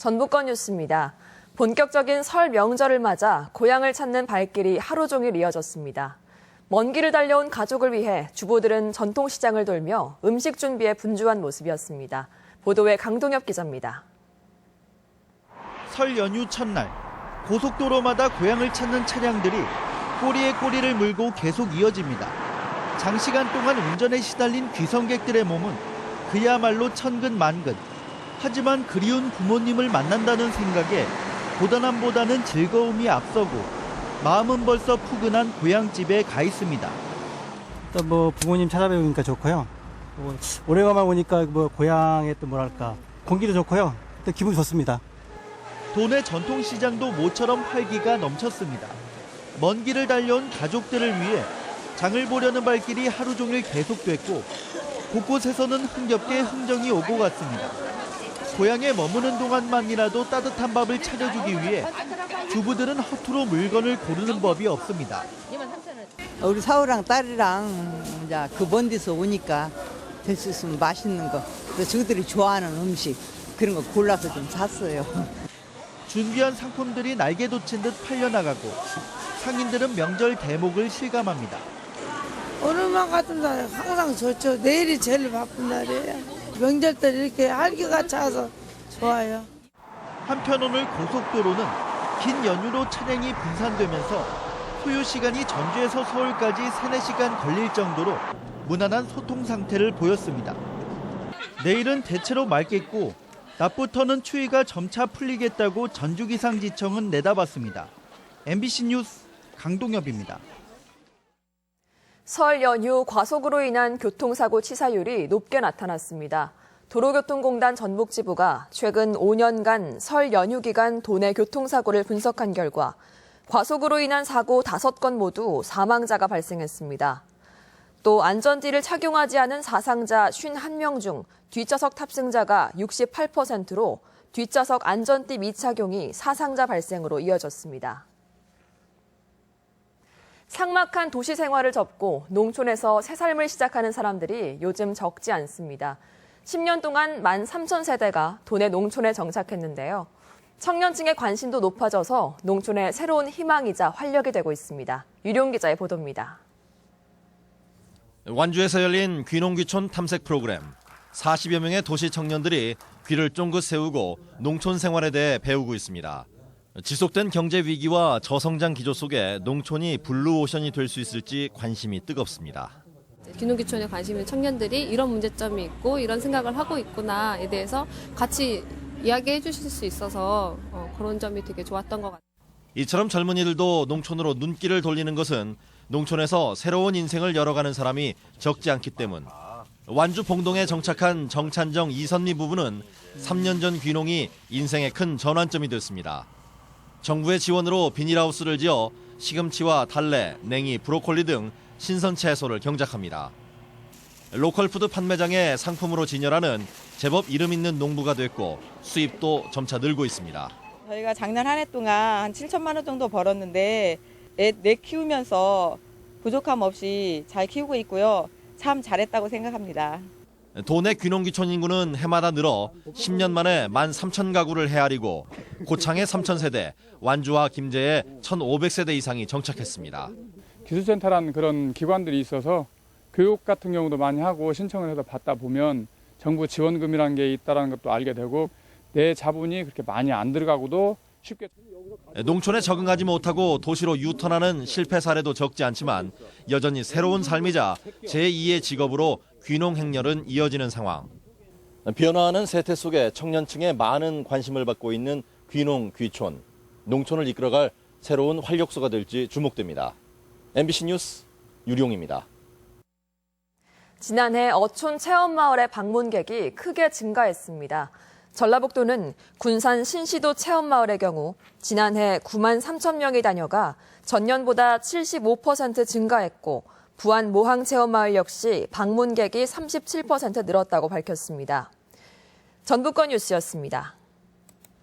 전북권 뉴스입니다. 본격적인 설 명절을 맞아 고향을 찾는 발길이 하루 종일 이어졌습니다. 먼 길을 달려온 가족을 위해 주부들은 전통시장을 돌며 음식 준비에 분주한 모습이었습니다. 보도에 강동엽 기자입니다. 설 연휴 첫날, 고속도로마다 고향을 찾는 차량들이 꼬리에 꼬리를 물고 계속 이어집니다. 장시간 동안 운전에 시달린 귀성객들의 몸은 그야말로 천근만근. 하지만 그리운 부모님을 만난다는 생각에 고단함보다는 즐거움이 앞서고 마음은 벌써 푸근한 고향집에 가 있습니다. 또 부모님 찾아뵈니까 좋고요. 오래간만 오니까 고향의 또 뭐랄까 공기도 좋고요. 또 기분 좋습니다. 도내 전통시장도 모처럼 활기가 넘쳤습니다. 먼 길을 달려온 가족들을 위해 장을 보려는 발길이 하루 종일 계속됐고 곳곳에서는 흥겹게 흥정이 오고 갔습니다. 고향에 머무는 동안만이라도 따뜻한 밥을 차려주기 위해 주부들은 허투루 물건을 고르는 법이 없습니다. 우리 사우랑 딸이랑 이제 그 먼 데서 오니까 될 수 있으면 맛있는 거, 그래서 저들이 좋아하는 음식 그런 거 골라서 좀 샀어요. 준비한 상품들이 날개 돋친 듯 팔려나가고 상인들은 명절 대목을 실감합니다. 오늘만 같은 날 항상 좋죠. 내일이 제일 바쁜 날이에요. 명절 때 이렇게 활기가 차서 좋아요. 한편 오늘 고속도로는 긴 연휴로 차량이 분산되면서 소요 시간이 전주에서 서울까지 3-4시간 걸릴 정도로 무난한 소통 상태를 보였습니다. 내일은 대체로 맑겠고 낮부터는 추위가 점차 풀리겠다고 전주기상지청은 내다봤습니다. MBC 뉴스 강동엽입니다. 설 연휴 과속으로 인한 교통사고 치사율이 높게 나타났습니다. 도로교통공단 전북지부가 최근 5년간 설 연휴 기간 도내 교통사고를 분석한 결과 과속으로 인한 사고 5건 모두 사망자가 발생했습니다. 또 안전띠를 착용하지 않은 사상자 51명 중 뒷좌석 탑승자가 68%로 뒷좌석 안전띠 미착용이 사상자 발생으로 이어졌습니다. 삭막한 도시 생활을 접고 농촌에서 새 삶을 시작하는 사람들이 요즘 적지 않습니다. 10년 동안 13,000세대가 도내 농촌에 정착했는데요. 청년층의 관심도 높아져서 농촌의 새로운 희망이자 활력이 되고 있습니다. 유룡 기자의 보도입니다. 완주에서 열린 귀농귀촌 탐색 프로그램. 40여 명의 도시 청년들이 귀를 쫑긋 세우고 농촌 생활에 대해 배우고 있습니다. 지속된 경제 위기와 저성장 기조 속에 농촌이 블루오션이 될 수 있을지 관심이 뜨겁습니다. 귀농귀촌에 관심 있는 청년들이 이런 문제점이 있고 이런 생각을 하고 있구나에 대해서 같이 이야기해 주실 수 있어서 그런 점이 되게 좋았던 것 같아요. 이처럼 젊은이들도 농촌으로 눈길을 돌리는 것은 농촌에서 새로운 인생을 열어가는 사람이 적지 않기 때문. 완주 봉동에 정착한 정찬정 이선미 부부는 3년 전 귀농이 인생의 큰 전환점이 됐습니다. 정부의 지원으로 비닐하우스를 지어 시금치와 달래, 냉이, 브로콜리 등 신선 채소를 경작합니다. 로컬푸드 판매장에 상품으로 진열하는 제법 이름 있는 농부가 됐고 수입도 점차 늘고 있습니다. 저희가 작년 한 해 동안 한 7천만 원 정도 벌었는데 애 키우면서 부족함 없이 잘 키우고 있고요. 참 잘했다고 생각합니다. 도내 귀농귀촌 인구는 해마다 늘어 10년 만에 13,000가구를 헤아리고 고창의 3,000세대, 완주와 김제에 1,500세대 이상이 정착했습니다. 기술센터라는 그런 기관들이 있어서 교육 같은 경우도 많이 하고 신청을 해서 받다 보면 정부 지원금이라는 게 있다는 것도 알게 되고 내 자본이 그렇게 많이 안 들어가고도 쉽게. 농촌에 적응하지 못하고 도시로 유턴하는 실패 사례도 적지 않지만 여전히 새로운 삶이자 제2의 직업으로 귀농 행렬은 이어지는 상황. 변화하는 세태 속에 청년층의 많은 관심을 받고 있는 귀농 귀촌. 농촌을 이끌어갈 새로운 활력소가 될지 주목됩니다. MBC 뉴스 유룡입니다. 지난해 어촌 체험마을의 방문객이 크게 증가했습니다. 전라북도는 군산 신시도 체험마을의 경우 지난해 9만 3천 명이 다녀가 전년보다 75% 증가했고 부안 모항 체험마을 역시 방문객이 37% 늘었다고 밝혔습니다. 전북권 뉴스였습니다.